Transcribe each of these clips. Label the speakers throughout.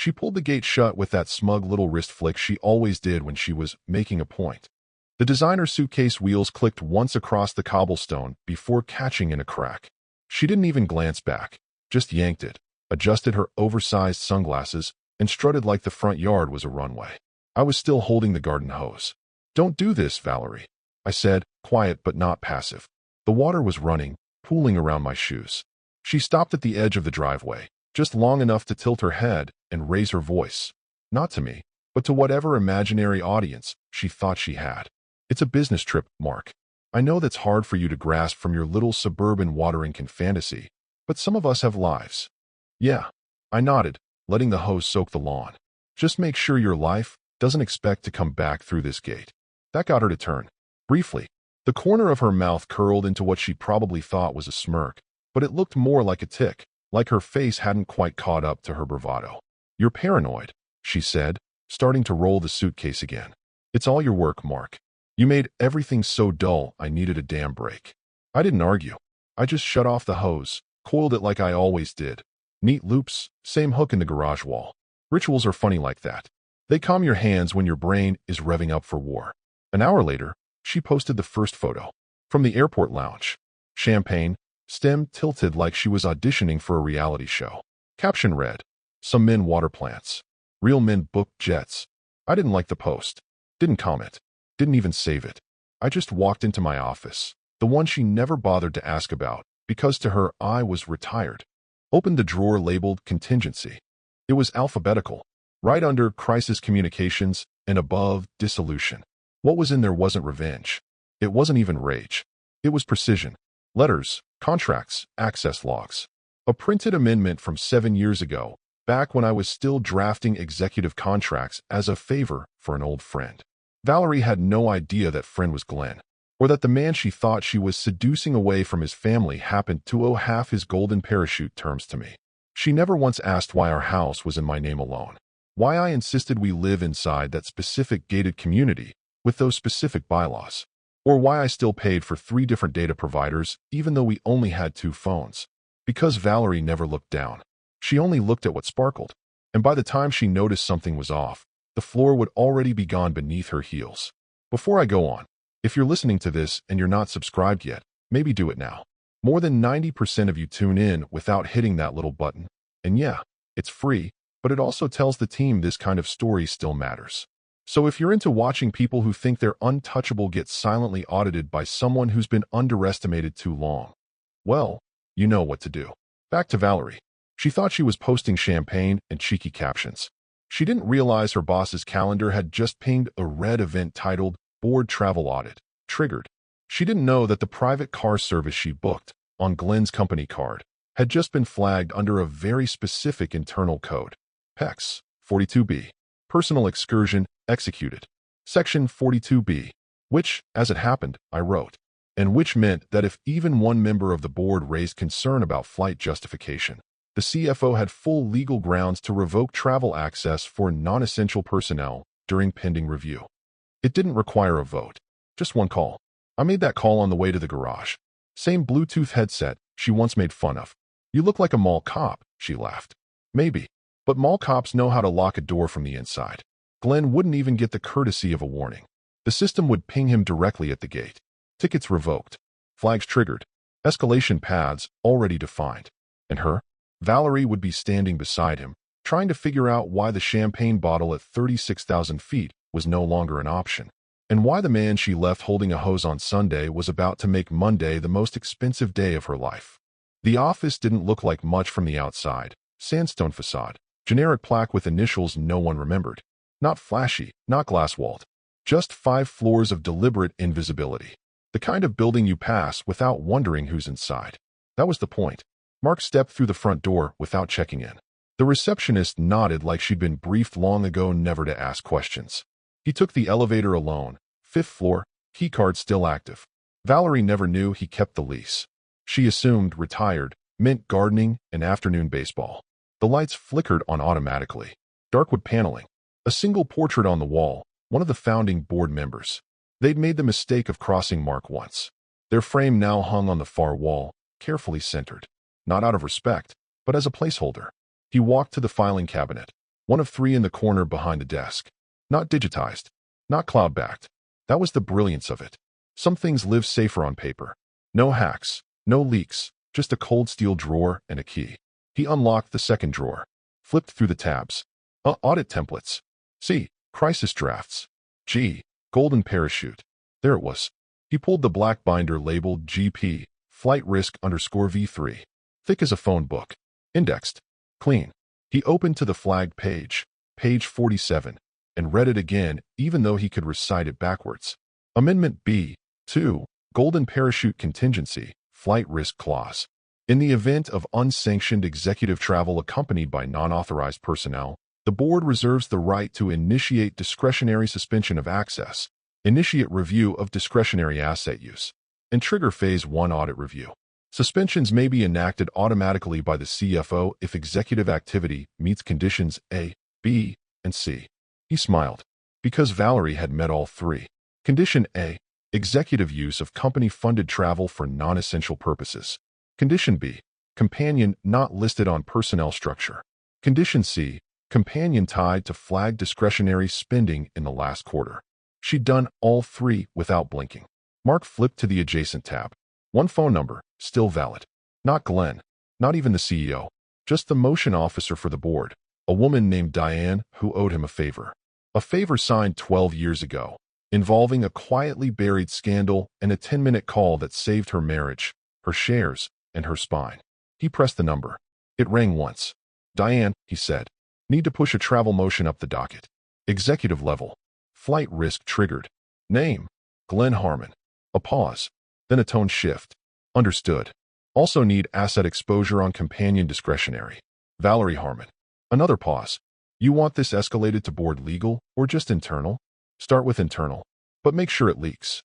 Speaker 1: She pulled the gate shut with that smug little wrist flick she always did when she was making a point. The designer suitcase wheels clicked once across the cobblestone before catching in a crack. She didn't even glance back, just yanked it, adjusted her oversized sunglasses, and strutted like the front yard was a runway. I was still holding the garden hose. "Don't do this, Valerie," I said, quiet but not passive. The water was running, pooling around my shoes. She stopped at the edge of the driveway, just long enough to tilt her head and raise her voice. Not to me, but to whatever imaginary audience she thought she had. "It's a business trip, Mark. I know that's hard for you to grasp from your little suburban watering can fantasy, but some of us have lives." "Yeah," I nodded, letting the hose soak the lawn. "Just make sure your life doesn't expect to come back through this gate." That got her to turn. Briefly, the corner of her mouth curled into what she probably thought was a smirk, but it looked more like a tick, like her face hadn't quite caught up to her bravado. "You're paranoid," she said, starting to roll the suitcase again. "It's all your work, Mark. You made everything so dull I needed a damn break." I didn't argue. I just shut off the hose, coiled it like I always did. Neat loops, same hook in the garage wall. Rituals are funny like that. They calm your hands when your brain is revving up for war. An hour later, she posted the first photo. From the airport lounge. Champagne, stem tilted like she was auditioning for a reality show. Caption read, "Some men water plants. Real men book jets." I didn't like the post. Didn't comment. Didn't even save it. I just walked into my office, the one she never bothered to ask about, because to her I was retired. Opened the drawer labeled contingency. It was alphabetical, right under crisis communications and above dissolution. What was in there wasn't revenge. It wasn't even rage. It was precision. Letters, contracts, access logs. A printed amendment from 7 years ago, back when I was still drafting executive contracts as a favor for an old friend. Valerie had no idea that friend was Glenn, or that the man she thought she was seducing away from his family happened to owe half his golden parachute terms to me. She never once asked why our house was in my name alone, why I insisted we live inside that specific gated community with those specific bylaws, or why I still paid for 3 different data providers even though we only had 2 phones. Because Valerie never looked down. She only looked at what sparkled, and by the time she noticed something was off, the floor would already be gone beneath her heels. Before I go on, if you're listening to this and you're not subscribed yet, maybe do it now. More than 90% of you tune in without hitting that little button. And yeah, it's free, but it also tells the team this kind of story still matters. So if you're into watching people who think they're untouchable get silently audited by someone who's been underestimated too long, well, you know what to do. Back to Valerie. She thought she was posting champagne and cheeky captions. She didn't realize her boss's calendar had just pinged a red event titled Board Travel Audit, triggered. She didn't know that the private car service she booked, on Glenn's company card, had just been flagged under a very specific internal code. PEX 42B. Personal excursion executed. Section 42B, which, as it happened, I wrote, and which meant that if even one member of the board raised concern about flight justification, the CFO had full legal grounds to revoke travel access for non-essential personnel during pending review. It didn't require a vote, just one call. I made that call on the way to the garage. Same Bluetooth headset she once made fun of. "You look like a mall cop," she laughed. Maybe, but mall cops know how to lock a door from the inside. Glenn wouldn't even get the courtesy of a warning. The system would ping him directly at the gate. Tickets revoked. Flags triggered. Escalation paths already defined. And her? Valerie would be standing beside him, trying to figure out why the champagne bottle at 36,000 feet was no longer an option, and why the man she left holding a hose on Sunday was about to make Monday the most expensive day of her life. The office didn't look like much from the outside. Sandstone facade. Generic plaque with initials no one remembered. Not flashy, not glass-walled. Just 5 floors of deliberate invisibility. The kind of building you pass without wondering who's inside. That was the point. Mark stepped through the front door without checking in. The receptionist nodded like she'd been briefed long ago never to ask questions. He took the elevator alone, 5th floor, keycard still active. Valerie never knew he kept the lease. She assumed retired, meant gardening and afternoon baseball. The lights flickered on automatically. Darkwood paneling. A single portrait on the wall, one of the founding board members. They'd made the mistake of crossing Mark once. Their frame now hung on the far wall, carefully centered. Not out of respect, but as a placeholder. He walked to the filing cabinet. One of three in the corner behind the desk. Not digitized. Not cloud-backed. That was the brilliance of it. Some things live safer on paper. No hacks. No leaks. Just a cold steel drawer and a key. He unlocked the second drawer. Flipped through the tabs. Audit templates. C. Crisis drafts. G. Golden parachute. There it was. He pulled the black binder labeled GP, Flight Risk _V3. Thick as a phone book. Indexed. Clean. He opened to the flagged page, page 47, and read it again even though he could recite it backwards. Amendment B. 2. Golden parachute contingency, flight risk clause. In the event of unsanctioned executive travel accompanied by non-authorized personnel, the board reserves the right to initiate discretionary suspension of access, initiate review of discretionary asset use, and trigger Phase 1 audit review. Suspensions may be enacted automatically by the CFO if executive activity meets conditions A, B, and C. He smiled, because Valerie had met all three. Condition A. Executive use of company-funded travel for non-essential purposes. Condition B. Companion not listed on personnel structure. Condition C. Companion tied to flagged discretionary spending in the last quarter. She'd done all three without blinking. Mark flipped to the adjacent tab. One phone number, still valid. Not Glenn. Not even the CEO. Just the motion officer for the board. A woman named Diane who owed him a favor. A favor signed 12 years ago, involving a quietly buried scandal and a 10-minute call that saved her marriage, her shares, and her spine. He pressed the number. It rang once. Diane, he said. Need to push a travel motion up the docket. Executive level. Flight risk triggered. Name. Glenn Harmon. A pause. Then a tone shift. Understood. Also need asset exposure on companion discretionary. Valerie Harmon. Another pause. You want this escalated to board legal or just internal? Start with internal, but make sure it leaks.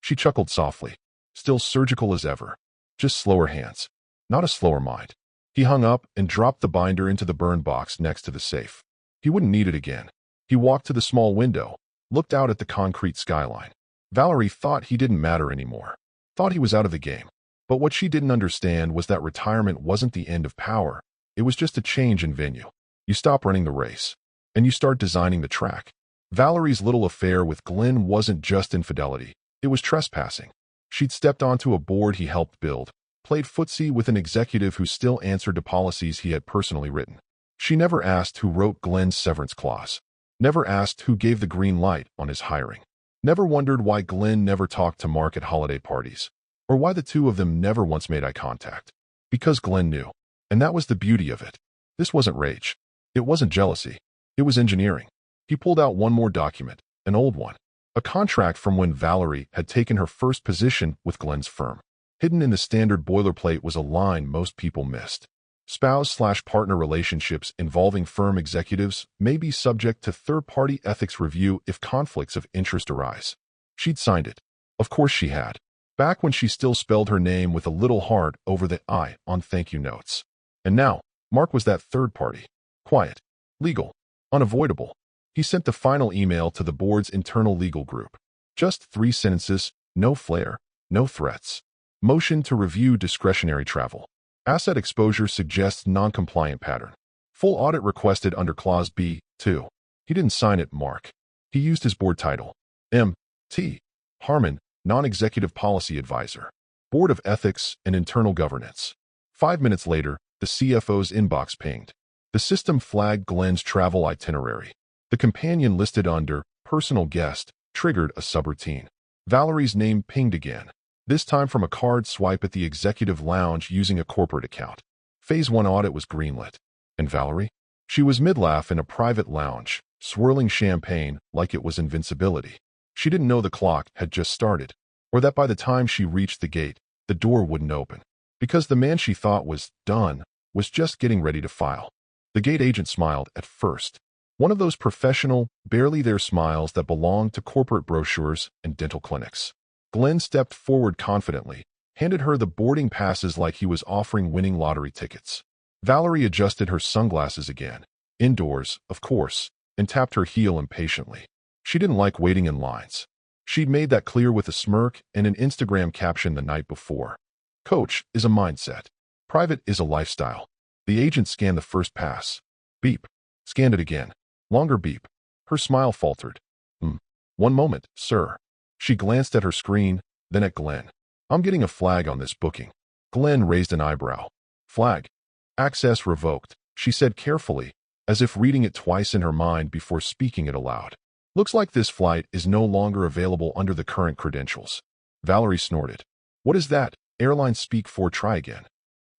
Speaker 1: She chuckled softly. Still surgical as ever. Just slower hands. Not a slower mind. He hung up and dropped the binder into the burn box next to the safe. He wouldn't need it again. He walked to the small window, looked out at the concrete skyline. Valerie thought he didn't matter anymore. Thought he was out of the game. But what she didn't understand was that retirement wasn't the end of power. It was just a change in venue. You stop running the race, and you start designing the track. Valerie's little affair with Glenn wasn't just infidelity. It was trespassing. She'd stepped onto a board he helped build, played footsie with an executive who still answered to policies he had personally written. She never asked who wrote Glenn's severance clause. Never asked who gave the green light on his hiring. Never wondered why Glenn never talked to Mark at holiday parties, or why the two of them never once made eye contact. Because Glenn knew. And that was the beauty of it. This wasn't rage. It wasn't jealousy. It was engineering. He pulled out one more document, an old one. A contract from when Valerie had taken her first position with Glenn's firm. Hidden in the standard boilerplate was a line most people missed. Spouse/partner relationships involving firm executives may be subject to third-party ethics review if conflicts of interest arise. She'd signed it. Of course she had. Back when she still spelled her name with a little heart over the I on thank you notes. And now, Mark was that third party. Quiet. Legal. Unavoidable. He sent the final email to the board's internal legal group. Just 3 sentences, no flair, no threats. Motion to review discretionary travel. Asset exposure suggests non-compliant pattern. Full audit requested under Clause B, 2. He didn't sign it, Mark. He used his board title. M.T. Harmon, Non-Executive Policy Advisor. Board of Ethics and Internal Governance. 5 minutes later, the CFO's inbox pinged. The system flagged Glenn's travel itinerary. The companion listed under Personal Guest triggered a subroutine. Valerie's name pinged again. This time from a card swipe at the executive lounge using a corporate account. Phase 1 audit was greenlit. And Valerie? She was mid-laugh in a private lounge, swirling champagne like it was invincibility. She didn't know the clock had just started, or that by the time she reached the gate, the door wouldn't open. Because the man she thought was done was just getting ready to file. The gate agent smiled at first. One of those professional, barely there smiles that belong to corporate brochures and dental clinics. Glenn stepped forward confidently, handed her the boarding passes like he was offering winning lottery tickets. Valerie adjusted her sunglasses again, indoors, of course, and tapped her heel impatiently. She didn't like waiting in lines. She'd made that clear with a smirk and an Instagram caption the night before. Coach is a mindset. Private is a lifestyle. The agent scanned the first pass. Beep. Scanned it again. Longer beep. Her smile faltered. One moment, sir. She glanced at her screen, then at Glenn. I'm getting a flag on this booking. Glenn raised an eyebrow. Flag. Access revoked, she said carefully, as if reading it twice in her mind before speaking it aloud. Looks like this flight is no longer available under the current credentials. Valerie snorted. What is that? Airline speak for try again.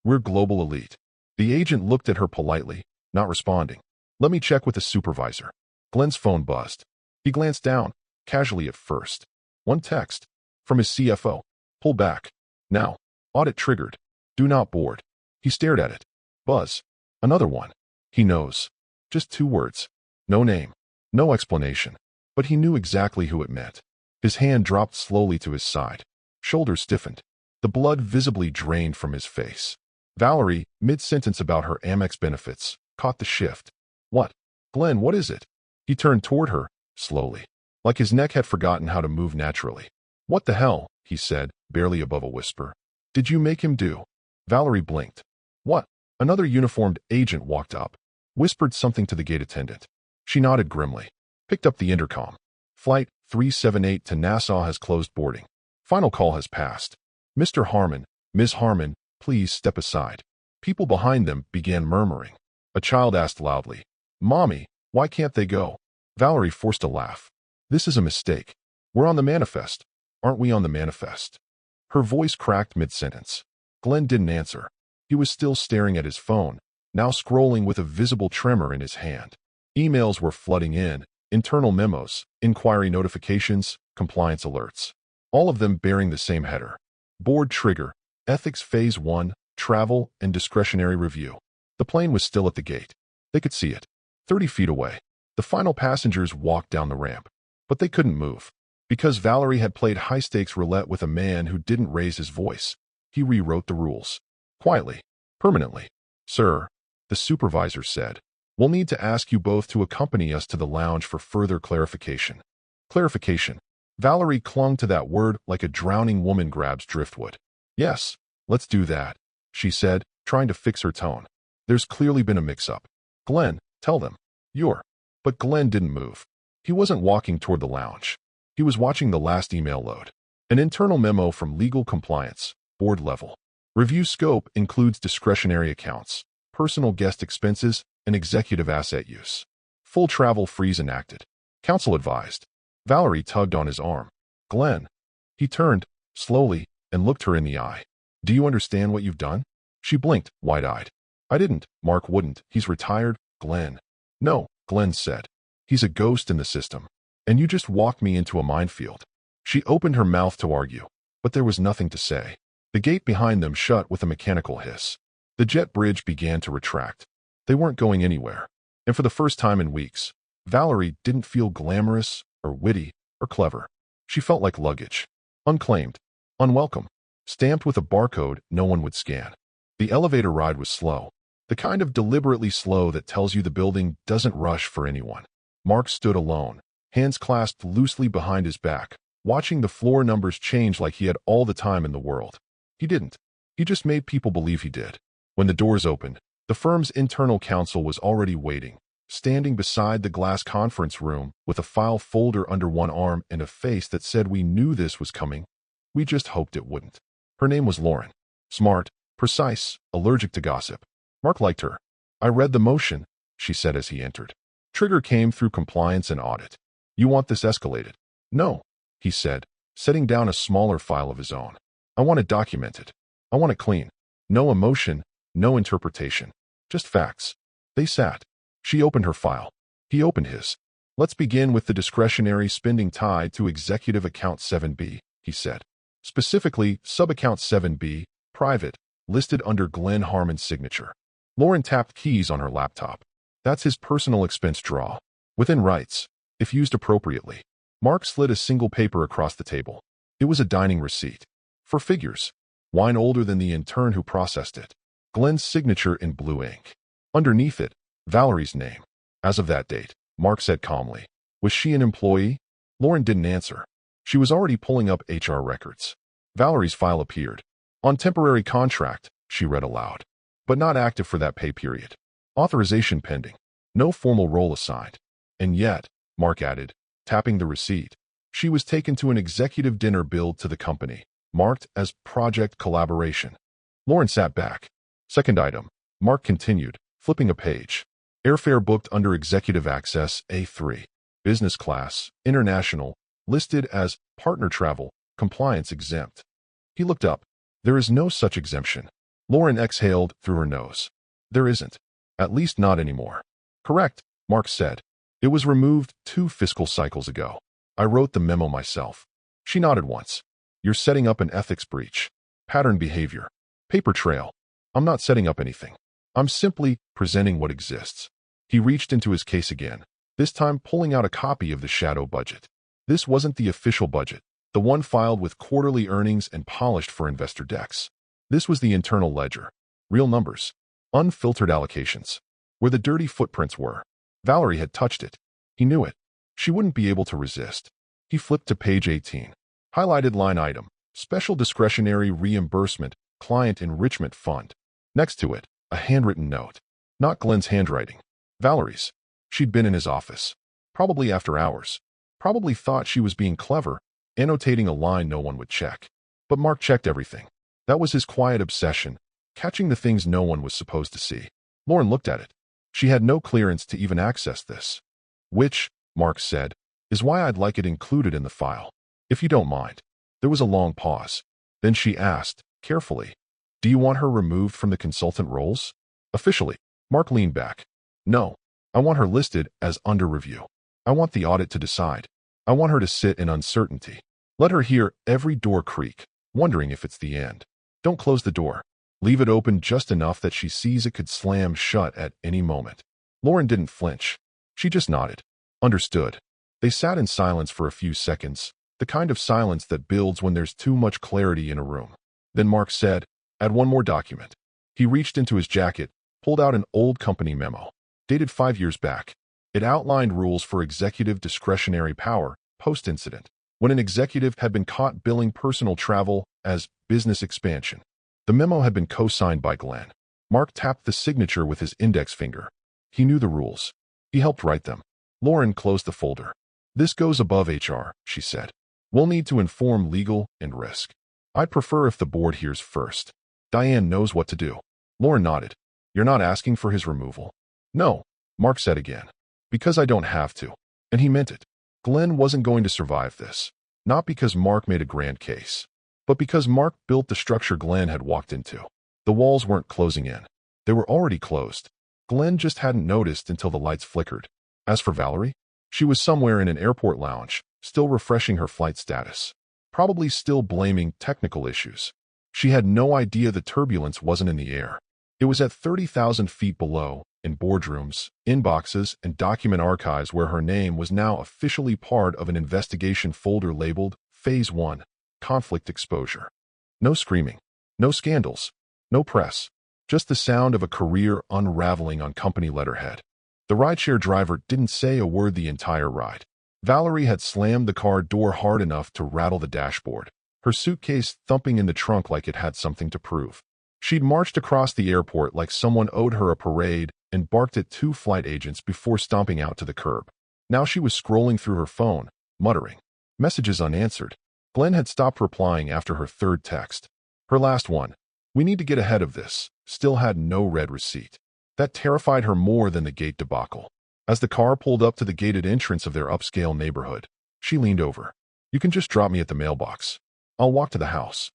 Speaker 1: We're global elite. The agent looked at her politely, not responding. Let me check with the supervisor. Glenn's phone buzzed. He glanced down, casually at first. One text. From his CFO. Pull back. Now. Audit triggered. Do not board. He stared at it. Buzz. Another one. He knows. Just 2 words. No name. No explanation. But he knew exactly who it meant. His hand dropped slowly to his side. Shoulders stiffened. The blood visibly drained from his face. Valerie, mid-sentence about her Amex benefits, caught the shift. What? Glenn, what is it? He turned toward her, slowly, like his neck had forgotten how to move naturally. What the hell? He said, barely above a whisper. Did you make him do? Valerie blinked. What? Another uniformed agent walked up, whispered something to the gate attendant. She nodded grimly, picked up the intercom. Flight 378 to Nassau has closed boarding. Final call has passed. Mr. Harmon, Ms. Harmon, please step aside. People behind them began murmuring. A child asked loudly, Mommy, why can't they go? Valerie forced a laugh. This is a mistake. We're on the manifest. Aren't we on the manifest? Her voice cracked mid-sentence. Glenn didn't answer. He was still staring at his phone, now scrolling with a visible tremor in his hand. Emails were flooding in, internal memos, inquiry notifications, compliance alerts. All of them bearing the same header. Board trigger, Ethics Phase 1, Travel and Discretionary Review. The plane was still at the gate. They could see it. 30 feet away. The final passengers walked down the ramp. But they couldn't move. Because Valerie had played high-stakes roulette with a man who didn't raise his voice. He rewrote the rules. Quietly. Permanently. Sir, the supervisor said, we'll need to ask you both to accompany us to the lounge for further clarification. Clarification. Valerie clung to that word like a drowning woman grabs driftwood. Yes, let's do that, she said, trying to fix her tone. There's clearly been a mix-up. Glenn, tell them. But Glenn didn't move. He wasn't walking toward the lounge. He was watching the last email load. An internal memo from legal compliance, board level. Review scope includes discretionary accounts, personal guest expenses, and executive asset use. Full travel freeze enacted. Counsel advised. Valerie tugged on his arm. Glenn. He turned, slowly, and looked her in the eye. Do you understand what you've done? She blinked, wide-eyed. I didn't. Mark wouldn't. He's retired, Glenn. No, Glenn said. He's a ghost in the system. And you just walked me into a minefield. She opened her mouth to argue, but there was nothing to say. The gate behind them shut with a mechanical hiss. The jet bridge began to retract. They weren't going anywhere. And for the first time in weeks, Valerie didn't feel glamorous or witty or clever. She felt like luggage. Unclaimed. Unwelcome. Stamped with a barcode no one would scan. The elevator ride was slow. The kind of deliberately slow that tells you the building doesn't rush for anyone. Mark stood alone, hands clasped loosely behind his back, watching the floor numbers change like he had all the time in the world. He didn't. He just made people believe he did. When the doors opened, the firm's internal counsel was already waiting, standing beside the glass conference room with a file folder under one arm and a face that said we knew this was coming. We just hoped it wouldn't. Her name was Lauren. Smart, precise, allergic to gossip. Mark liked her. I read the motion, she said as he entered. Trigger came through compliance and audit. You want this escalated? No, he said, setting down a smaller file of his own. I want it documented. I want it clean. No emotion, no interpretation. Just facts. They sat. She opened her file. He opened his. Let's begin with the discretionary spending tied to Executive Account 7B, he said. Specifically, Subaccount 7B, private, listed under Glenn Harmon's signature. Lauren tapped keys on her laptop. That's his personal expense draw. Within rights, if used appropriately. Mark slid a single paper across the table. It was a dining receipt. For figures. Wine older than the intern who processed it. Glenn's signature in blue ink. Underneath it, Valerie's name. As of that date, Mark said calmly. Was she an employee? Lauren didn't answer. She was already pulling up HR records. Valerie's file appeared. On temporary contract, she read aloud. But not active for that pay period. Authorization pending. No formal role assigned. And yet, Mark added, tapping the receipt, she was taken to an executive dinner billed to the company, marked as Project Collaboration. Lauren sat back. Second item. Mark continued, flipping a page. Airfare booked under Executive Access A3. Business class, international, listed as partner travel, compliance exempt. He looked up. There is no such exemption. Lauren exhaled through her nose. There isn't. At least not anymore. Correct, Mark said. It was removed 2 fiscal cycles ago. I wrote the memo myself. She nodded once. You're setting up an ethics breach. Pattern behavior. Paper trail. I'm not setting up anything. I'm simply presenting what exists. He reached into his case again, this time pulling out a copy of the shadow budget. This wasn't the official budget, the one filed with quarterly earnings and polished for investor decks. This was the internal ledger. Real numbers. Unfiltered allocations. Where the dirty footprints were. Valerie had touched it. He knew it. She wouldn't be able to resist. He flipped to page 18. Highlighted line item. Special discretionary reimbursement, client enrichment fund. Next to it, a handwritten note. Not Glenn's handwriting. Valerie's. She'd been in his office. Probably after hours. Probably thought she was being clever, annotating a line no one would check. But Mark checked everything. That was his quiet obsession, catching the things no one was supposed to see. Lauren looked at it. She had no clearance to even access this. Which, Mark said, is why I'd like it included in the file. If you don't mind. There was a long pause. Then she asked, carefully, do you want her removed from the consultant roles? Officially. Mark leaned back. No. I want her listed as under review. I want the audit to decide. I want her to sit in uncertainty. Let her hear every door creak, wondering if it's the end. Don't close the door. Leave it open just enough that she sees it could slam shut at any moment. Lauren didn't flinch. She just nodded. Understood. They sat in silence for a few seconds, the kind of silence that builds when there's too much clarity in a room. Then Mark said, add one more document. He reached into his jacket, pulled out an old company memo, dated 5 years back. It outlined rules for executive discretionary power post-incident, when an executive had been caught billing personal travel as business expansion. The memo had been co-signed by Glenn. Mark tapped the signature with his index finger. He knew the rules. He helped write them. Lauren closed the folder. This goes above HR, she said. We'll need to inform legal and risk. I'd prefer if the board hears first. Diane knows what to do. Lauren nodded. You're not asking for his removal? No, Mark said again. Because I don't have to. And he meant it. Glenn wasn't going to survive this. Not because Mark made a grand case, but because Mark built the structure Glenn had walked into. The walls weren't closing in. They were already closed. Glenn just hadn't noticed until the lights flickered. As for Valerie, she was somewhere in an airport lounge, still refreshing her flight status. Probably still blaming technical issues. She had no idea the turbulence wasn't in the air. It was at 30,000 feet below, in boardrooms, inboxes, and document archives where her name was now officially part of an investigation folder labeled Phase 1, Conflict Exposure. No screaming. No scandals. No press. Just the sound of a career unraveling on company letterhead. The rideshare driver didn't say a word the entire ride. Valerie had slammed the car door hard enough to rattle the dashboard, her suitcase thumping in the trunk like it had something to prove. She'd marched across the airport like someone owed her a parade and barked at 2 flight agents before stomping out to the curb. Now she was scrolling through her phone, muttering. Messages unanswered. Glenn had stopped replying after her 3rd text. Her last one. We need to get ahead of this. Still had no red receipt. That terrified her more than the gate debacle. As the car pulled up to the gated entrance of their upscale neighborhood, she leaned over. You can just drop me at the mailbox. I'll walk to the house.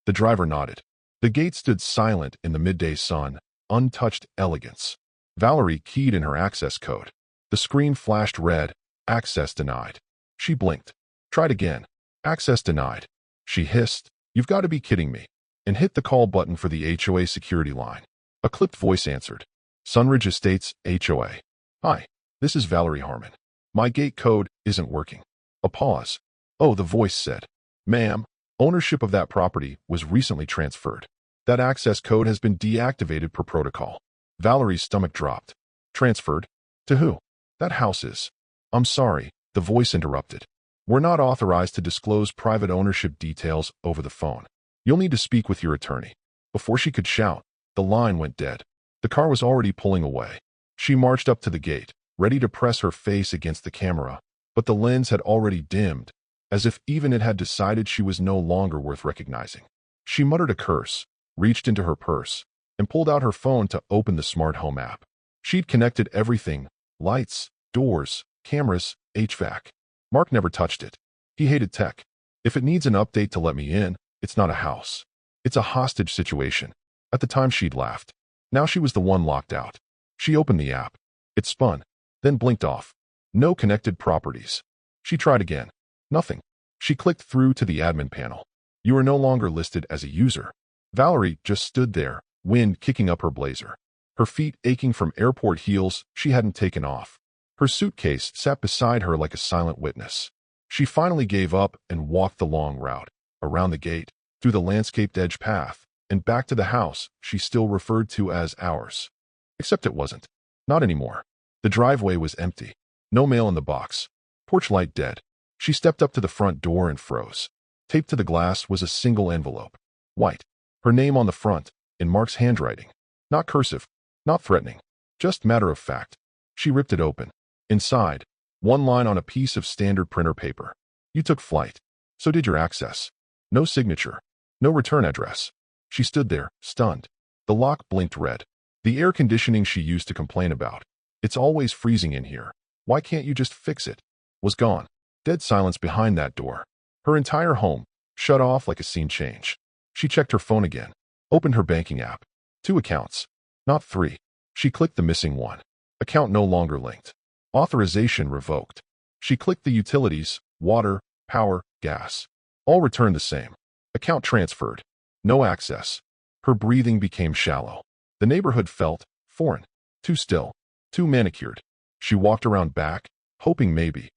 Speaker 1: The driver nodded. The gate stood silent in the midday sun, untouched elegance. Valerie keyed in her access code. The screen flashed red. Access denied. She blinked. Tried again. Access denied. She hissed, You've got to be kidding me, and hit the call button for the HOA security line. A clipped voice answered. Sunridge Estates, HOA. Hi, this is Valerie Harmon. My gate code isn't working. A pause. Oh, the voice said. Ma'am, ownership of that property was recently transferred. That access code has been deactivated per protocol. Valerie's stomach dropped. Transferred? To who? That house is. I'm sorry, the voice interrupted. We're not authorized to disclose private ownership details over the phone. You'll need to speak with your attorney. Before she could shout, the line went dead. The car was already pulling away. She marched up to the gate, ready to press her face against the camera, but the lens had already dimmed, as if even it had decided she was no longer worth recognizing. She muttered a curse, reached into her purse, and pulled out her phone to open the smart home app. She'd connected everything: lights, doors, cameras, HVAC. Mark never touched it. He hated tech. If it needs an update to let me in, it's not a house. It's a hostage situation. At the time she'd laughed. Now she was the one locked out. She opened the app. It spun, then blinked off. No connected properties. She tried again. Nothing. She clicked through to the admin panel. You are no longer listed as a user. Valerie just stood there, wind kicking up her blazer. Her feet aching from airport heels she hadn't taken off. Her suitcase sat beside her like a silent witness. She finally gave up and walked the long route, around the gate, through the landscaped edge path, and back to the house she still referred to as ours. Except it wasn't. Not anymore. The driveway was empty. No mail in the box. Porch light dead. She stepped up to the front door and froze. Taped to the glass was a single envelope. White. Her name on the front, in Mark's handwriting. Not cursive. Not threatening. Just matter of fact. She ripped it open. Inside, one line on a piece of standard printer paper. You took flight. So did your access. No signature. No return address. She stood there, stunned. The lock blinked red. The air conditioning she used to complain about. It's always freezing in here. Why can't you just fix it? Was gone. Dead silence behind that door. Her entire home, shut off like a scene change. She checked her phone again. Opened her banking app. 2 accounts. Not 3. She clicked the missing one. Account no longer linked. Authorization revoked. She clicked the utilities: water, power, gas. All returned the same. Account transferred. No access. Her breathing became shallow. The neighborhood felt foreign. Too still. Too manicured. She walked around back, hoping maybe,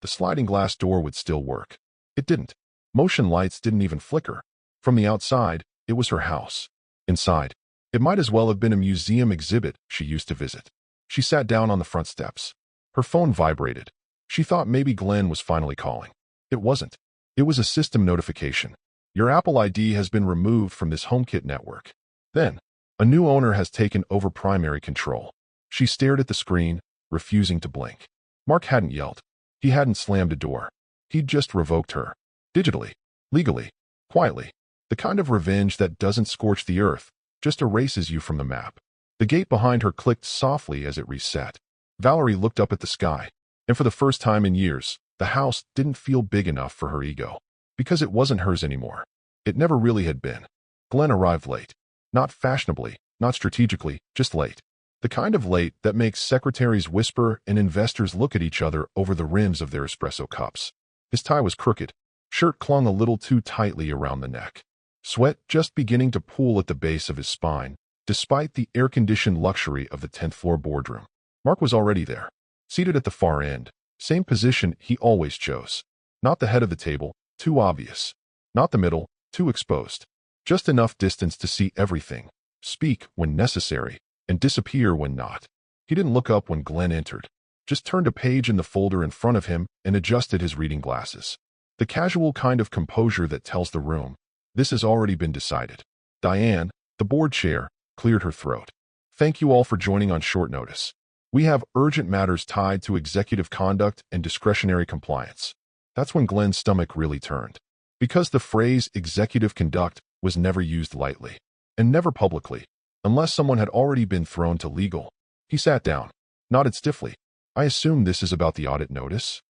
Speaker 1: the sliding glass door would still work. It didn't. Motion lights didn't even flicker. From the outside, it was her house. Inside, it might as well have been a museum exhibit she used to visit. She sat down on the front steps. Her phone vibrated. She thought maybe Glenn was finally calling. It wasn't. It was a system notification. Your Apple ID has been removed from this HomeKit network. Then, a new owner has taken over primary control. She stared at the screen, refusing to blink. Mark hadn't yelled. He hadn't slammed a door. He'd just revoked her. Digitally. Legally. Quietly. The kind of revenge that doesn't scorch the earth, just erases you from the map. The gate behind her clicked softly as it reset. Valerie looked up at the sky, and for the first time in years, the house didn't feel big enough for her ego. Because it wasn't hers anymore. It never really had been. Glenn arrived late. Not fashionably, not strategically, just late. The kind of late that makes secretaries whisper and investors look at each other over the rims of their espresso cups. His tie was crooked. Shirt clung a little too tightly around the neck. Sweat just beginning to pool at the base of his spine, despite the air-conditioned luxury of the 10th floor boardroom. Mark was already there, seated at the far end, same position he always chose. Not the head of the table, too obvious. Not the middle, too exposed. Just enough distance to see everything, speak when necessary, and disappear when not. He didn't look up when Glenn entered, just turned a page in the folder in front of him and adjusted his reading glasses. The casual kind of composure that tells the room, this has already been decided. Diane, the board chair, cleared her throat. Thank you all for joining on short notice. We have urgent matters tied to executive conduct and discretionary compliance. That's when Glenn's stomach really turned. Because the phrase executive conduct was never used lightly, and never publicly, unless someone had already been thrown to legal. He sat down, nodded stiffly. I assume this is about the audit notice?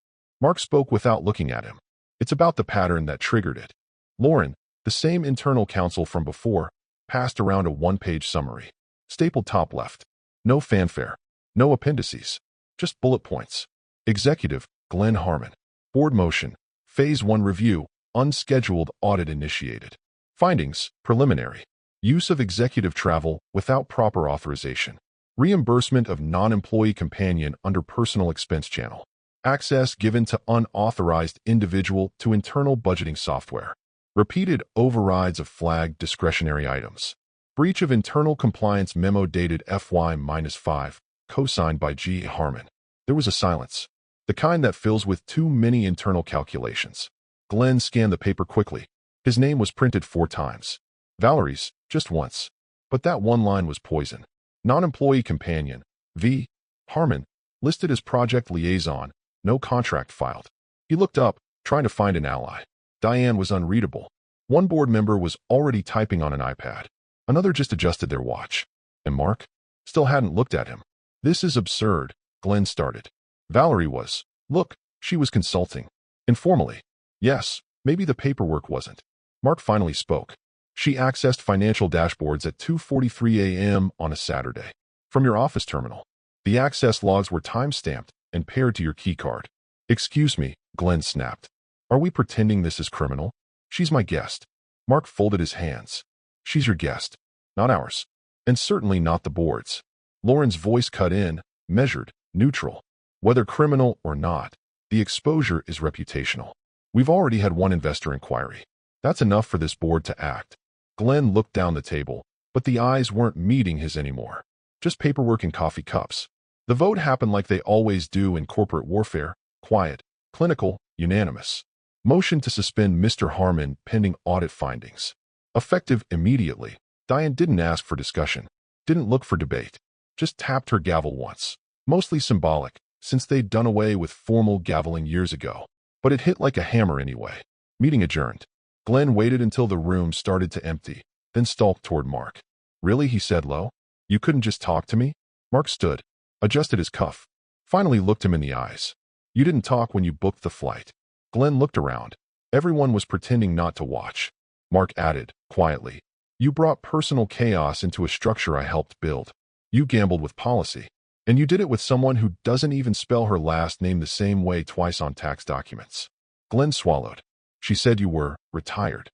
Speaker 1: Mark spoke without looking at him. It's about the pattern that triggered it. Lauren, the same internal counsel from before, passed around a one-page summary. Stapled top left. No fanfare. No appendices. Just bullet points. Executive, Glenn Harmon. Board motion. Phase 1 review. Unscheduled audit initiated. Findings, preliminary. Use of executive travel without proper authorization. Reimbursement of non-employee companion under personal expense channel. Access given to unauthorized individual to internal budgeting software. Repeated overrides of flagged discretionary items. Breach of internal compliance memo dated FY-5, co-signed by G. Harmon. There was a silence. The kind that fills with too many internal calculations. Glenn scanned the paper quickly. His name was printed 4 times. Valerie's, just once. But that one line was poison. Non-employee companion, V. Harmon, listed as project liaison, no contract filed. He looked up, trying to find an ally. Diane was unreadable. One board member was already typing on an iPad. Another just adjusted their watch. And Mark still hadn't looked at him. This is absurd, Glenn started. Valerie was. Look, she was consulting. Informally. Yes, maybe the paperwork wasn't. Mark finally spoke. She accessed financial dashboards at 2:43 a.m. on a Saturday. From your office terminal. The access logs were time-stamped and paired to your keycard. Excuse me, Glenn snapped. Are we pretending this is criminal? She's my guest. Mark folded his hands. She's your guest, not ours. And certainly not the board's. Lauren's voice cut in, measured, neutral. Whether criminal or not, the exposure is reputational. We've already had one investor inquiry. That's enough for this board to act. Glenn looked down the table, but the eyes weren't meeting his anymore. Just paperwork and coffee cups. The vote happened like they always do in corporate warfare, quiet, clinical, unanimous. Motion to suspend Mr. Harmon pending audit findings. Effective immediately. Diane didn't ask for discussion, didn't look for debate, just tapped her gavel once. Mostly symbolic, since they'd done away with formal gaveling years ago. But it hit like a hammer anyway. Meeting adjourned. Glenn waited until the room started to empty, then stalked toward Mark. Really, he said low. You couldn't just talk to me? Mark stood, adjusted his cuff, finally looked him in the eyes. You didn't talk when you booked the flight. Glenn looked around. Everyone was pretending not to watch. Mark added, quietly. You brought personal chaos into a structure I helped build. You gambled with policy. And you did it with someone who doesn't even spell her last name the same way twice on tax documents. Glenn swallowed. She said you were retired.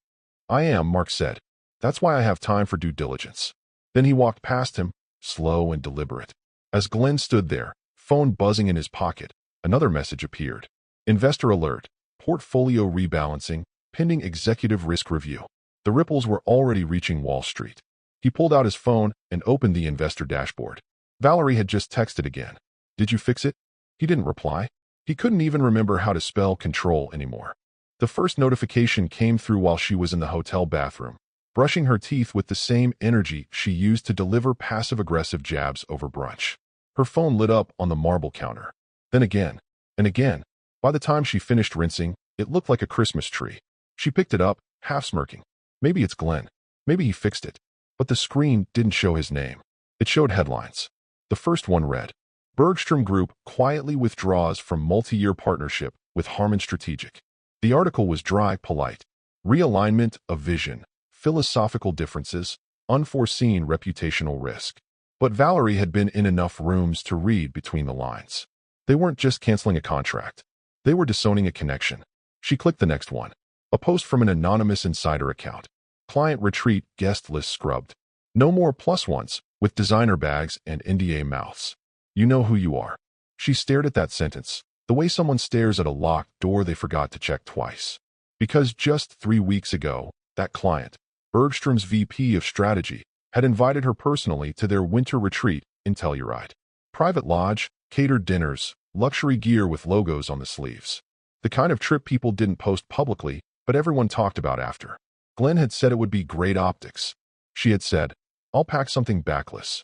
Speaker 1: I am, Mark said. That's why I have time for due diligence. Then he walked past him, slow and deliberate. As Glenn stood there, phone buzzing in his pocket, another message appeared. Investor alert. Portfolio rebalancing, pending executive risk review. The ripples were already reaching Wall Street. He pulled out his phone and opened the investor dashboard. Valerie had just texted again. Did you fix it? He didn't reply. He couldn't even remember how to spell control anymore. The first notification came through while she was in the hotel bathroom, brushing her teeth with the same energy she used to deliver passive-aggressive jabs over brunch. Her phone lit up on the marble counter. Then again, and again. By the time she finished rinsing, it looked like a Christmas tree. She picked it up, half smirking. Maybe it's Glenn. Maybe he fixed it. But the screen didn't show his name. It showed headlines. The first one read, Bergstrom Group quietly withdraws from multi-year partnership with Harmon Strategic. The article was dry, polite. Realignment of vision, philosophical differences, unforeseen reputational risk. But Valerie had been in enough rooms to read between the lines. They weren't just canceling a contract. They were disowning a connection. She clicked the next one. A post from an anonymous insider account. Client retreat guest list scrubbed. No more plus ones with designer bags and NDA mouths. You know who you are. She stared at that sentence, the way someone stares at a locked door they forgot to check twice. Because just 3 weeks ago, that client, Bergstrom's VP of strategy, had invited her personally to their winter retreat in Telluride. Private lodge, catered dinners, luxury gear with logos on the sleeves. The kind of trip people didn't post publicly, but everyone talked about after. Glenn had said it would be great optics. She had said, I'll pack something backless.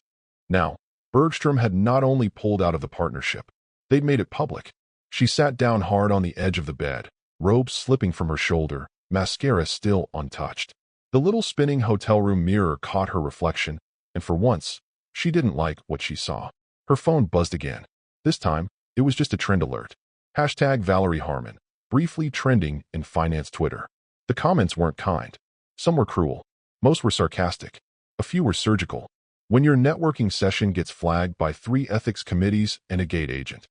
Speaker 1: Now, Bergstrom had not only pulled out of the partnership, they'd made it public. She sat down hard on the edge of the bed, robes slipping from her shoulder, mascara still untouched. The little spinning hotel room mirror caught her reflection, and for once, she didn't like what she saw. Her phone buzzed again. This time, it was just a trend alert. Hashtag Valerie Harmon, briefly trending in finance Twitter. The comments weren't kind. Some were cruel. Most were sarcastic. A few were surgical. When your networking session gets flagged by 3 ethics committees and a gate agent.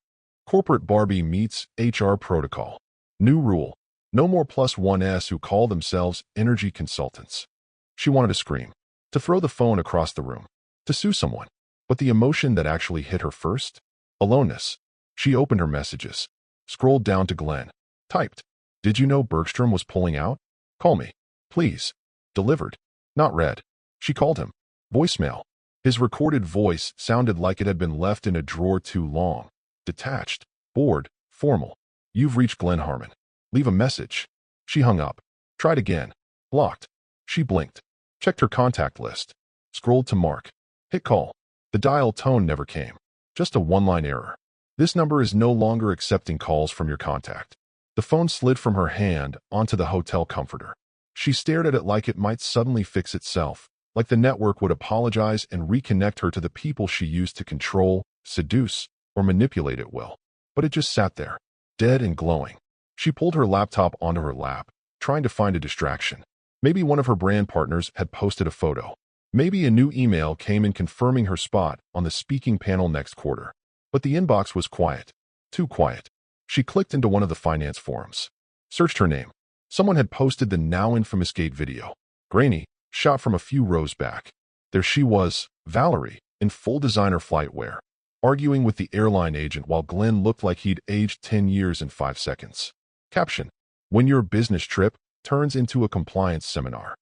Speaker 1: Corporate Barbie meets HR protocol. New rule. No more +1s who call themselves energy consultants. She wanted to scream. To throw the phone across the room. To sue someone. But the emotion that actually hit her first? Aloneness. She opened her messages. Scrolled down to Glenn. Typed. Did you know Bergstrom was pulling out? Call me. Please. Delivered. Not read. She called him. Voicemail. His recorded voice sounded like it had been left in a drawer too long. Detached. Bored. Formal. You've reached Glenn Harmon. Leave a message. She hung up. Tried again. Blocked. She blinked. Checked her contact list. Scrolled to Mark. Hit call. The dial tone never came. Just a one-line error. This number is no longer accepting calls from your contact. The phone slid from her hand onto the hotel comforter. She stared at it like it might suddenly fix itself, like the network would apologize and reconnect her to the people she used to control, seduce, or manipulate at will. But it just sat there, dead and glowing. She pulled her laptop onto her lap, trying to find a distraction. Maybe one of her brand partners had posted a photo. Maybe a new email came in confirming her spot on the speaking panel next quarter. But the inbox was quiet. Too quiet. She clicked into one of the finance forums. Searched her name. Someone had posted the now infamous gate video. Grainy, shot from a few rows back. There she was, Valerie, in full designer flight wear, arguing with the airline agent while Glenn looked like he'd aged 10 years in 5 seconds. Caption: when your business trip turns into a compliance seminar.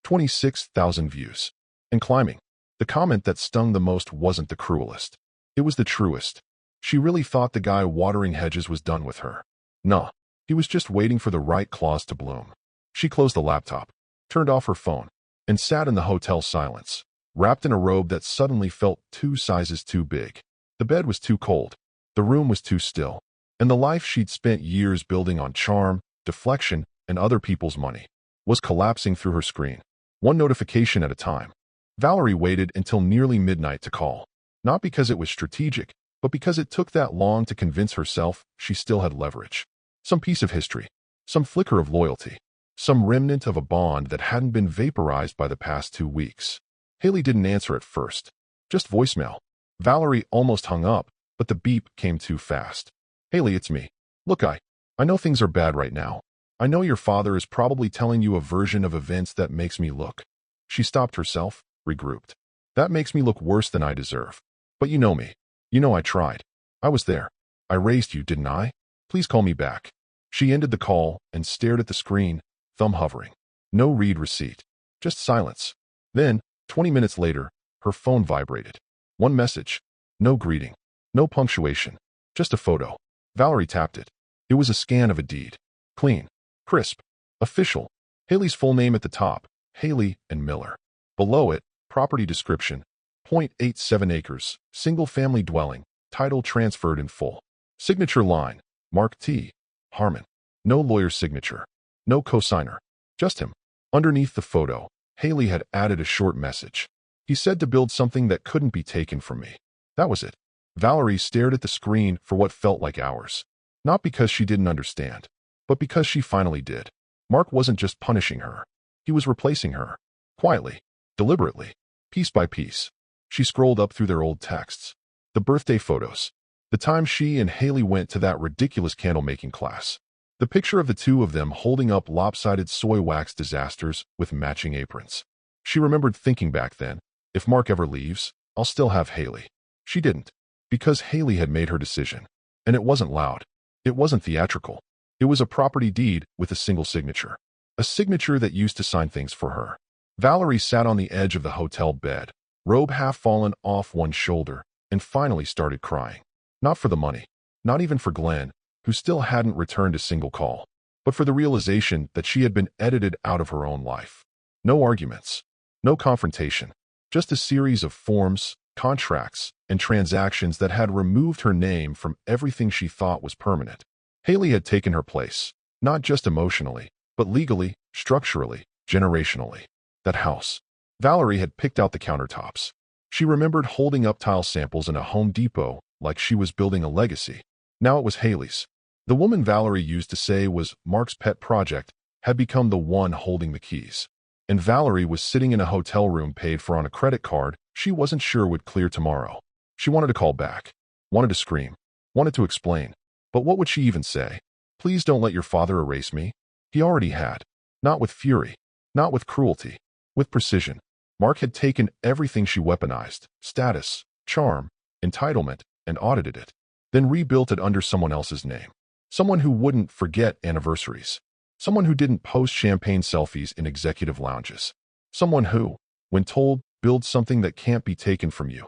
Speaker 1: 26,000 views. And climbing. The comment that stung the most wasn't the cruelest. It was the truest. She really thought the guy watering hedges was done with her. Nah, he was just waiting for the right clause to bloom. She closed the laptop, turned off her phone, and sat in the hotel silence, wrapped in a robe that suddenly felt 2 sizes too big. The bed was too cold. The room was too still. And the life she'd spent years building on charm, deflection, and other people's money was collapsing through her screen, one notification at a time. Valerie waited until nearly midnight to call, not because it was strategic, but because it took that long to convince herself she still had leverage. Some piece of history, some flicker of loyalty, some remnant of a bond that hadn't been vaporized by the past 2 weeks. Haley didn't answer at first. Just voicemail. Valerie almost hung up, but the beep came too fast. Haley, it's me. Look, I know things are bad right now. I know your father is probably telling you a version of events that makes me look. She stopped herself, regrouped. That makes me look worse than I deserve. But you know me. You know I tried. I was there. I raised you, didn't I? Please call me back. She ended the call and stared at the screen, thumb hovering. No read receipt. Just silence. Then, 20 minutes later, her phone vibrated. One message. No greeting. No punctuation. Just a photo. Valerie tapped it. It was a scan of a deed. Clean. Crisp. Official. Haley's full name at the top. Haley and Miller. Below it, property description. 0.87 acres, single-family dwelling, title transferred in full. Signature line, Mark T. Harmon. No lawyer's signature. No cosigner. Just him. Underneath the photo, Haley had added a short message. He said to build something that couldn't be taken from me. That was it. Valerie stared at the screen for what felt like hours. Not because she didn't understand, but because she finally did. Mark wasn't just punishing her. He was replacing her. Quietly. Deliberately. Piece by piece. She scrolled up through their old texts. The birthday photos. The time she and Haley went to that ridiculous candle-making class. The picture of the two of them holding up lopsided soy wax disasters with matching aprons. She remembered thinking back then, if Mark ever leaves, I'll still have Haley. She didn't. Because Haley had made her decision. And it wasn't loud. It wasn't theatrical. It was a property deed with a single signature. A signature that used to sign things for her. Valerie sat on the edge of the hotel bed, robe half fallen off one shoulder, and finally started crying. Not for the money. Not even for Glenn, who still hadn't returned a single call, but for the realization that she had been edited out of her own life. No arguments. No confrontation. Just a series of forms, contracts, and transactions that had removed her name from everything she thought was permanent. Haley had taken her place, not just emotionally, but legally, structurally, generationally. That house. Valerie had picked out the countertops. She remembered holding up tile samples in a Home Depot like she was building a legacy. Now it was Haley's. The woman Valerie used to say was Mark's pet project had become the one holding the keys. And Valerie was sitting in a hotel room paid for on a credit card she wasn't sure would clear tomorrow. She wanted to call back. Wanted to scream. Wanted to explain. But what would she even say? Please don't let your father erase me. He already had. Not with fury. Not with cruelty. With precision. Mark had taken everything she weaponized, status, charm, entitlement, and audited it. Then rebuilt it under someone else's name. Someone who wouldn't forget anniversaries. Someone who didn't post champagne selfies in executive lounges. Someone who, when told, build something that can't be taken from you,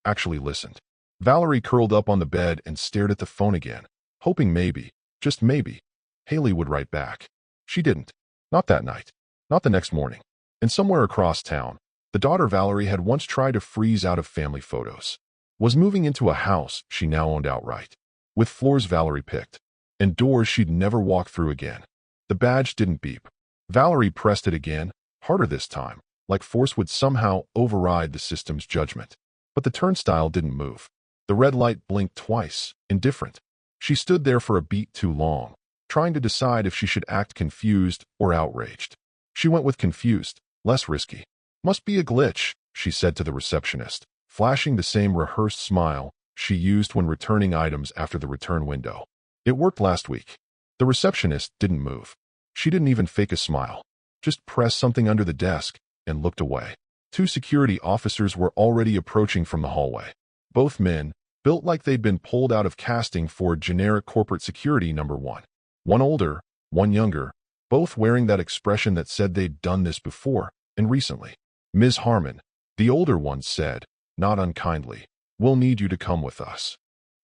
Speaker 1: actually listened. Valerie curled up on the bed and stared at the phone again, hoping maybe, just maybe, Haley would write back. She didn't. Not that night. Not the next morning. And somewhere across town, the daughter Valerie had once tried to freeze out of family photos. was moving into a house she now owned outright, with floors Valerie picked, and doors she'd never walk through again. The badge didn't beep. Valerie pressed it again, harder this time, like force would somehow override the system's judgment. But the turnstile didn't move. The red light blinked twice, indifferent. She stood there for a beat too long, trying to decide if she should act confused or outraged. She went with confused, less risky. "Must be a glitch," she said to the receptionist, flashing the same rehearsed smile she used when returning items after the return window. "It worked last week." The receptionist didn't move. She didn't even fake a smile, just pressed something under the desk and looked away. Two security officers were already approaching from the hallway. Both men, built like they'd been pulled out of casting for generic corporate security number one. One older, one younger, both wearing that expression that said they'd done this before and recently. "Ms. Harmon," the older one said, not unkindly, "we'll need you to come with us."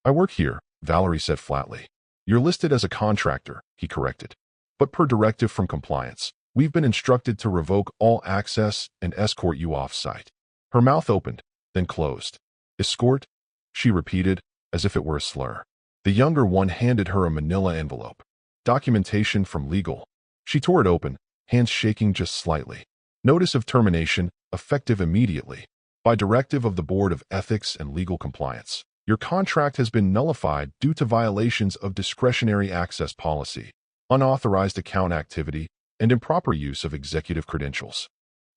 Speaker 1: "I work here," Valerie said flatly. "You're listed as a contractor," he corrected. "But per directive from compliance, we've been instructed to revoke all access and escort you off-site." Her mouth opened, then closed. "Escort?" she repeated, as if it were a slur. The younger one handed her a manila envelope. Documentation from legal. She tore it open, hands shaking just slightly. "Notice of termination, effective immediately. By directive of the Board of Ethics and Legal Compliance, your contract has been nullified due to violations of discretionary access policy, unauthorized account activity, and improper use of executive credentials."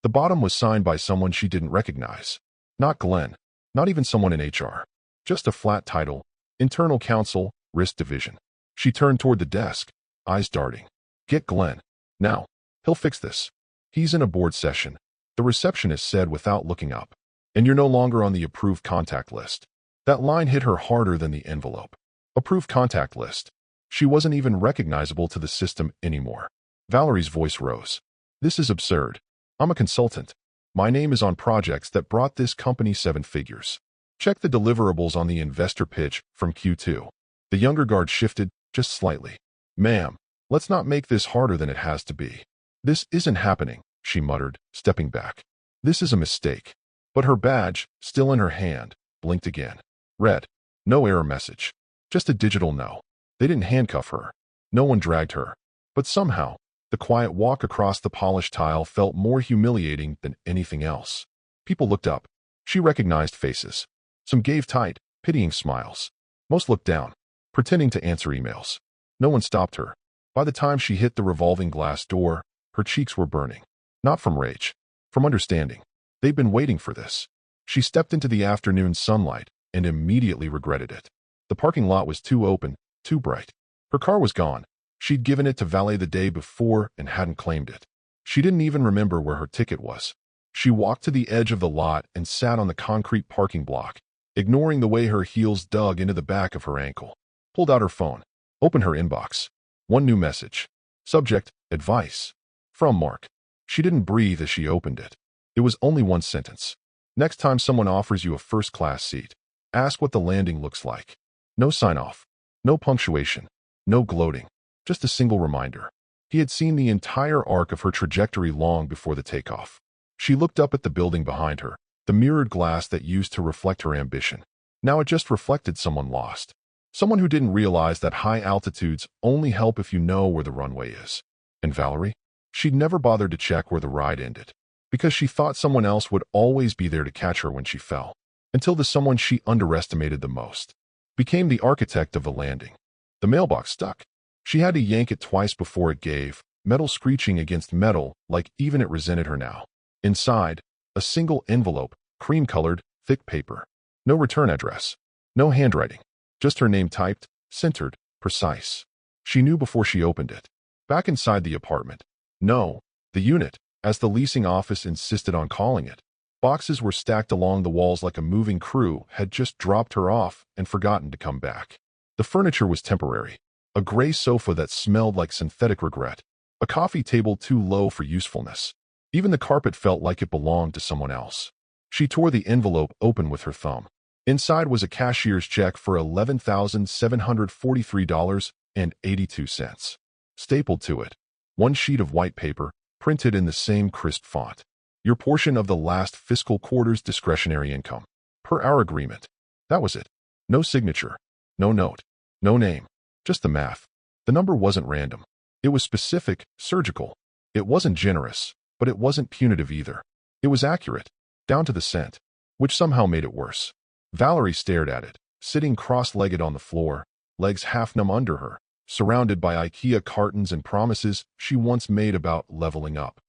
Speaker 1: The bottom was signed by someone she didn't recognize. Not Glenn, not even someone in HR. Just a flat title, Internal Counsel, Risk Division. She turned toward the desk, eyes darting. "Get Glenn. Now. He'll fix this. He's in a board session," the receptionist said without looking up. "And you're no longer on the approved contact list." That line hit her harder than the envelope. Approved contact list. She wasn't even recognizable to the system anymore. Valerie's voice rose. "This is absurd. I'm a consultant. My name is on projects that brought this company 7 figures. Check the deliverables on the investor pitch from Q2. The younger guard shifted, just slightly. "Ma'am, let's not make this harder than it has to be." "This isn't happening," she muttered, stepping back. "This is a mistake." But her badge, still in her hand, blinked again. Red. No error message. Just a digital no. They didn't handcuff her. No one dragged her. But somehow, the quiet walk across the polished tile felt more humiliating than anything else. People looked up. She recognized faces. Some gave tight, pitying smiles. Most looked down, pretending to answer emails. No one stopped her. By the time she hit the revolving glass door, her cheeks were burning. Not from rage, from understanding. They'd been waiting for this. She stepped into the afternoon sunlight and immediately regretted it. The parking lot was too open, too bright. Her car was gone. She'd given it to valet the day before and hadn't claimed it. She didn't even remember where her ticket was. She walked to the edge of the lot and sat on the concrete parking block, ignoring the way her heels dug into the back of her ankle. Pulled out her phone. Opened her inbox. One new message. Subject, advice. From Mark. She didn't breathe as she opened it. It was only one sentence. "Next time someone offers you a first-class seat, ask what the landing looks like." No sign-off. No punctuation. No gloating. Just a single reminder. He had seen the entire arc of her trajectory long before the takeoff. She looked up at the building behind her, the mirrored glass that used to reflect her ambition. Now it just reflected someone lost. Someone who didn't realize that high altitudes only help if you know where the runway is. And Valerie? She'd never bothered to check where the ride ended, because she thought someone else would always be there to catch her when she fell, until the someone she underestimated the most became the architect of the landing. The mailbox stuck. She had to yank it twice before it gave, metal screeching against metal like even it resented her now. Inside, a single envelope, cream-colored, thick paper. No return address. No handwriting. Just her name typed, centered, precise. She knew before she opened it. Back inside the apartment. No, the unit, as the leasing office insisted on calling it. Boxes were stacked along the walls like a moving crew had just dropped her off and forgotten to come back. The furniture was temporary. A gray sofa that smelled like synthetic regret. A coffee table too low for usefulness. Even the carpet felt like it belonged to someone else. She tore the envelope open with her thumb. Inside was a cashier's check for $11,743.82. Stapled to it, one sheet of white paper, printed in the same crisp font. Your portion of the last fiscal quarter's discretionary income. Per our agreement. That was it. No signature. No note. No name. Just the math. The number wasn't random. It was specific, surgical. It wasn't generous, but it wasn't punitive either. It was accurate, down to the cent, which somehow made it worse. Valerie stared at it, sitting cross-legged on the floor, legs half-numb under her, surrounded by IKEA cartons and promises she once made about leveling up.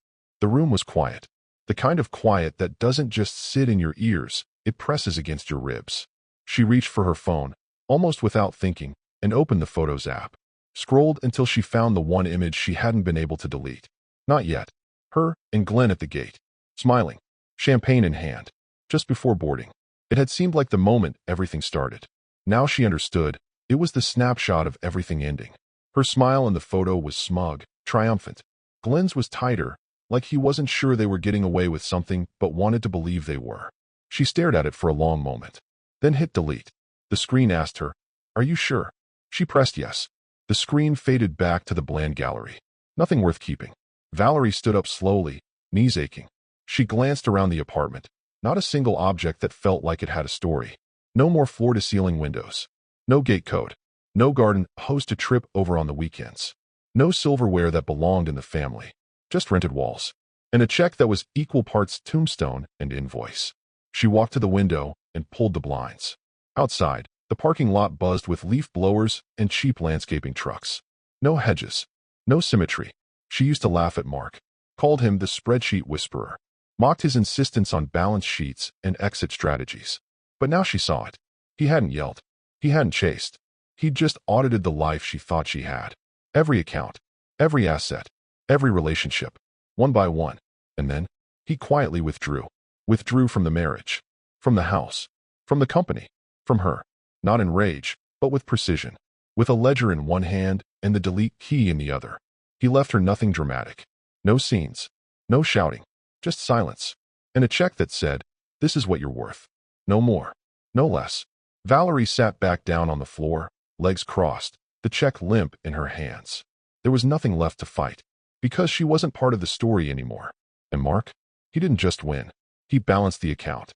Speaker 1: The room was quiet. The kind of quiet that doesn't just sit in your ears, it presses against your ribs. She reached for her phone, almost without thinking, and opened the Photos app. Scrolled until she found the one image she hadn't been able to delete. Not yet. Her and Glenn at the gate, smiling, champagne in hand, just before boarding. It had seemed like the moment everything started. Now she understood. It was the snapshot of everything ending. Her smile in the photo was smug, triumphant. Glenn's was tighter, like he wasn't sure they were getting away with something but wanted to believe they were. She stared at it for a long moment, then hit delete. The screen asked her, "Are you sure?" She pressed yes. The screen faded back to the bland gallery. Nothing worth keeping. Valerie stood up slowly, knees aching. She glanced around the apartment. Not a single object that felt like it had a story. No more floor-to-ceiling windows. No gate code. No garden hose to trip over on the weekends. No silverware that belonged in the family. Just rented walls. And a check that was equal parts tombstone and invoice. She walked to the window and pulled the blinds. Outside, the parking lot buzzed with leaf blowers and cheap landscaping trucks. No hedges. No symmetry. She used to laugh at Mark. Called him the spreadsheet whisperer. Mocked his insistence on balance sheets and exit strategies. But now she saw it. He hadn't yelled. He hadn't chased. He'd just audited the life she thought she had. Every account. Every asset. Every relationship. One by one. And then, he quietly withdrew. Withdrew from the marriage. From the house. From the company. From her. Not in rage, but with precision. With a ledger in one hand and the delete key in the other. He left her nothing dramatic. No scenes. No shouting. Just silence. And a check that said, "This is what you're worth." No more. No less. Valerie sat back down on the floor, legs crossed, the check limp in her hands. There was nothing left to fight, because she wasn't part of the story anymore. And Mark? He didn't just win. He balanced the account.